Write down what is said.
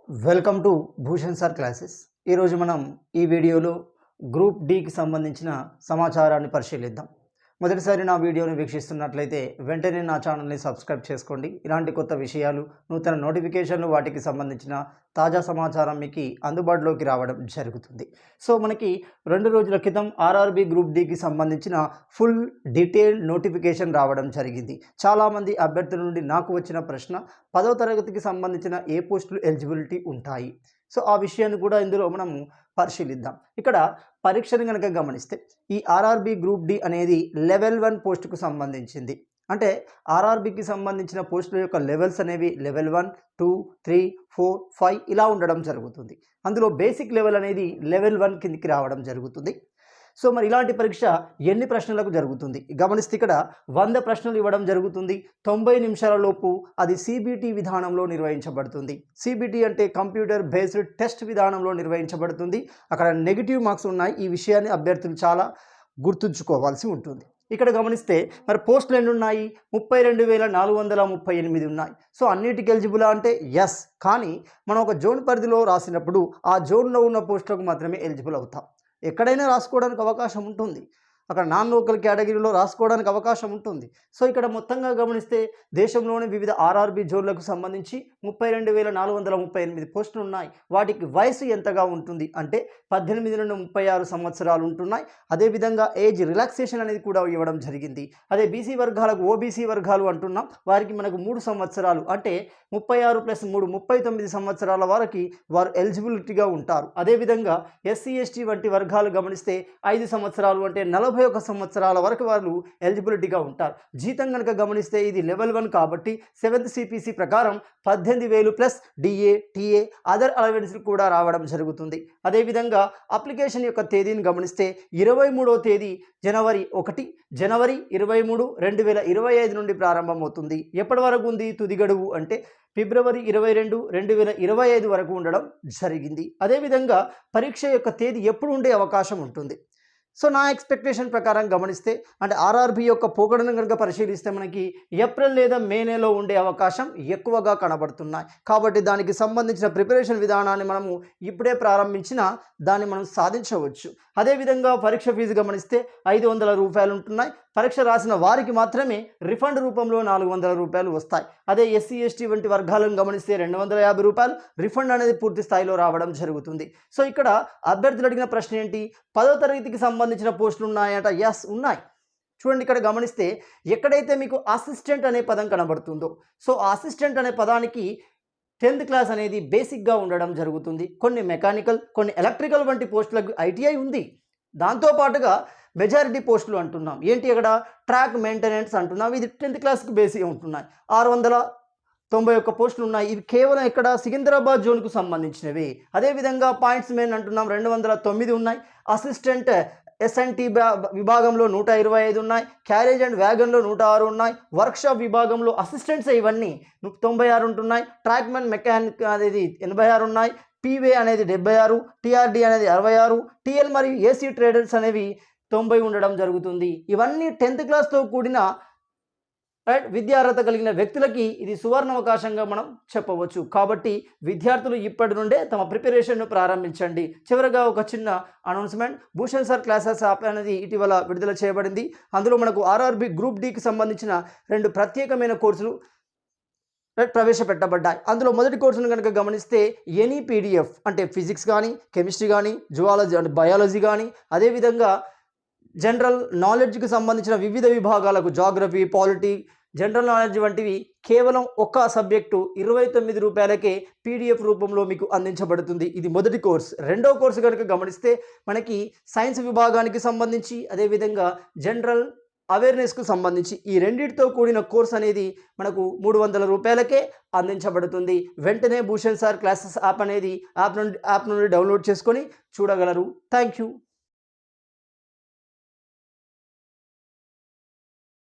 Welcome to Bhushan sir classes. ఈరోజు మనం ఈ వీడియోలో గ్రూప్ డికి సంబంధించిన సమాచారాన్ని పరిశీలిద్దాం. మొదటిసారి నా వీడియోని వీక్షిస్తున్నట్లయితే వెంటనే నా ఛానల్ని సబ్స్క్రైబ్ చేసుకోండి. ఇలాంటి కొత్త విషయాలు, నూతన నోటిఫికేషన్లు, వాటికి సంబంధించిన తాజా సమాచారం మీకు అందుబాటులోకి రావడం జరుగుతుంది. సో మనకి 2 రోజుల క్రితం ఆర్ఆర్బి గ్రూప్ డికి సంబంధించిన ఫుల్ డీటెయిల్డ్ నోటిఫికేషన్ రావడం జరిగింది. చాలామంది అభ్యర్థుల నుండి నాకు వచ్చిన ప్రశ్న, 10వ తరగతికి సంబంధించిన ఏ పోస్టులు ఎలిజిబిలిటీ ఉంటాయి? సో ఆ విషయాన్ని కూడా ఇందులో మనము పరిశీలిద్దాం. ఇక్కడ పరీక్షను కనుక గమనిస్తే ఈ ఆర్ఆర్బి గ్రూప్ డి అనేది లెవెల్ 1 పోస్టుకు సంబంధించింది. అంటే ఆర్ఆర్బికి సంబంధించిన పోస్టుల యొక్క లెవెల్స్ అనేవి లెవెల్ 1, 2, 3, 4, 5 ఇలా ఉండడం జరుగుతుంది. అందులో బేసిక్ లెవెల్ అనేది లెవెల్ 1 కిందికి రావడం జరుగుతుంది. సో మరి ఇలాంటి పరీక్ష ఎన్ని ప్రశ్నలకు జరుగుతుంది గమనిస్తే ఇక్కడ 100 ప్రశ్నలు ఇవ్వడం జరుగుతుంది. 90 నిమిషాల లోపు అది సిబిటి విధానంలో నిర్వహించబడుతుంది. సిబిటి అంటే కంప్యూటర్ బేస్డ్ టెస్ట్ విధానంలో నిర్వహించబడుతుంది. అక్కడ నెగిటివ్ మార్క్స్ ఉన్నాయి. ఈ విషయాన్ని అభ్యర్థులు చాలా గుర్తుంచుకోవాల్సి ఉంటుంది. ఇక్కడ గమనిస్తే మరి పోస్టులు ఎన్ని ఉన్నాయి? 32,438 ఉన్నాయి. సో అన్నిటికి ఎలిజిబులా అంటే ఎస్. కానీ మనం ఒక జోన్ పరిధిలో రాసినప్పుడు ఆ జోన్లో ఉన్న పోస్టులకు మాత్రమే ఎలిజిబుల్ అవుతాం. ఎక్కడైనా రాసుకోవడానికి అవకాశం ఉంటుంది. అక్కడ నాన్ లోకల్ కేటగిరీలో రాసుకోవడానికి అవకాశం ఉంటుంది. సో ఇక్కడ మొత్తంగా గమనిస్తే దేశంలోని వివిధ ఆర్ఆర్బి జోన్లకు సంబంధించి 32,438 పోస్టులు ఉన్నాయి. వాటికి వయసు ఎంతగా ఉంటుంది అంటే 18 నుండి 36 సంవత్సరాలు ఉంటున్నాయి. అదేవిధంగా ఏజ్ రిలాక్సేషన్ అనేది కూడా ఇవ్వడం జరిగింది. అదే బీసీ వర్గాలకు ఓబీసీ వర్గాలు అంటున్నాం. వారికి మనకు 3 సంవత్సరాలు అంటే 36 + 3 39 సంవత్సరాల వరకు వారు ఎలిజిబిలిటీగా ఉంటారు. అదేవిధంగా ఎస్సీ ఎస్టీ వంటి వర్గాలు గమనిస్తే 5 సంవత్సరాలు అంటే 41 సంవత్సరాల వరకు వాళ్ళు ఎలిజిబిలిటీగా ఉంటారు. జీతం కనుక గమనిస్తే ఇది లెవెల్ 1 కాబట్టి 7th CPC ప్రకారం 18,000 ప్లస్ డిఏ, టీఏ, అదర్ అలవెన్స్లు కూడా రావడం జరుగుతుంది. అదేవిధంగా అప్లికేషన్ యొక్క తేదీని గమనిస్తే 23వ తేదీ జనవరి 23, 2025 నుండి ప్రారంభమవుతుంది. ఎప్పటి వరకు ఉంది తుది గడువు అంటే ఫిబ్రవరి 22, 2025 వరకు ఉండడం జరిగింది. అదేవిధంగా పరీక్ష యొక్క తేదీ ఎప్పుడు ఉండే అవకాశం ఉంటుంది? సో నా ఎక్స్పెక్టేషన్ ప్రకారం గమనిస్తే అంటే ఆర్ఆర్బి యొక్క పోకడను కనుక పరిశీలిస్తే మనకి ఏప్రిల్ లేదా మే నెలలో ఉండే అవకాశం ఎక్కువగా కనబడుతున్నాయి. కాబట్టి దానికి సంబంధించిన ప్రిపరేషన్ విధానాన్ని మనము ఇప్పుడే ప్రారంభించినా దాన్ని మనం సాధించవచ్చు. అదేవిధంగా పరీక్ష ఫీజు గమనిస్తే 500 రూపాయలు ఉంటున్నాయి. పరీక్ష రాసిన వారికి మాత్రమే రిఫండ్ రూపంలో 400 రూపాయలు వస్తాయి. అదే ఎస్సీ ఎస్టీ వంటి వర్గాలను గమనిస్తే 250 రూపాయలు రిఫండ్ అనేది పూర్తి స్థాయిలో రావడం జరుగుతుంది. సో ఇక్కడ అభ్యర్థులు అడిగిన ప్రశ్న ఏంటి? 10వ తరగతికి సంబంధించిన పోస్టులు ఉన్నాయట. ఎస్ ఉన్నాయి. చూడండి ఇక్కడ గమనిస్తే ఎక్కడైతే మీకు అసిస్టెంట్ అనే పదం కనబడుతుందో సో అసిస్టెంట్ అనే పదానికి 10th క్లాస్ అనేది బేసిక్గా ఉండడం జరుగుతుంది. కొన్ని మెకానికల్, కొన్ని ఎలక్ట్రికల్ వంటి పోస్టులకు ఐటీఐ ఉంది. దాంతోపాటుగా మెజారిటీ పోస్టులు అంటున్నాం. ఏంటి అక్కడ? ట్రాక్ మెయింటెనెన్స్ అంటున్నాం. ఇది 10th క్లాస్కి బేసిక్గా ఉంటున్నాయి. 691 పోస్టులు ఉన్నాయి. ఇవి కేవలం ఇక్కడ సికింద్రాబాద్ జోన్కు సంబంధించినవి. అదేవిధంగా పాయింట్స్ మెన్ అంటున్నాం 209 ఉన్నాయి. అసిస్టెంట్ ఎస్ఎన్టీ విభాగంలో 125 ఉన్నాయి. క్యారేజ్ అండ్ వ్యాగన్లో 106 ఉన్నాయి. వర్క్షాప్ విభాగంలో అసిస్టెంట్స్ ఇవన్నీ 96 ఉంటున్నాయి. ట్రాక్మెన్ మెకానిక్ అనేది 86 ఉన్నాయి. పీవే అనేది 76, టీఆర్డీ అనేది 66, టీఎల్ మరియు ఏసీ ట్రేడర్స్ అనేవి 90 ఉండడం జరుగుతుంది. ఇవన్నీ 10th క్లాస్తో కూడిన విద్యార్హత కలిగిన వ్యక్తులకి ఇది సువర్ణ అవకాశంగా మనం చెప్పవచ్చు. కాబట్టి విద్యార్థులు ఇప్పటి నుండే తమ ప్రిపరేషన్ను ప్రారంభించండి. చివరగా ఒక చిన్న announcement. Bhushan sir classes app అనేది ఇటీవల విడుదల చేయబడింది. అందులో మనకు ఆర్ఆర్బి గ్రూప్ డికి సంబంధించిన 2 ప్రత్యేకమైన కోర్సులు ప్రవేశపెట్టబడ్డాయి. అందులో మొదటి కోర్సును కనుక గమనిస్తే ఎనీ పీడిఎఫ్ అంటే ఫిజిక్స్ కానీ, కెమిస్ట్రీ కానీ, జువాలజీ అంటే బయాలజీ కానీ, అదేవిధంగా జనరల్ నాలెడ్జ్కి సంబంధించిన వివిధ విభాగాలకు జాగ్రఫీ, పాలిటీ, జనరల్ నాలెడ్జ్ వంటివి కేవలం ఒక సబ్జెక్టు 29 రూపాయలకే పీడిఎఫ్ రూపంలో మీకు అందించబడుతుంది. ఇది మొదటి కోర్స్. రెండో కోర్సు కనుక గమనిస్తే మనకి సైన్స్ విభాగానికి సంబంధించి, అదేవిధంగా జనరల్ అవేర్నెస్కు సంబంధించి ఈ రెండింటితో కూడిన కోర్స్ అనేది మనకు 300 రూపాయలకే అందించబడుతుంది. వెంటనే భూషణ్ సార్ క్లాసెస్ యాప్ అనేది యాప్ నుండి డౌన్లోడ్ చేసుకొని చూడగలరు. Thank you.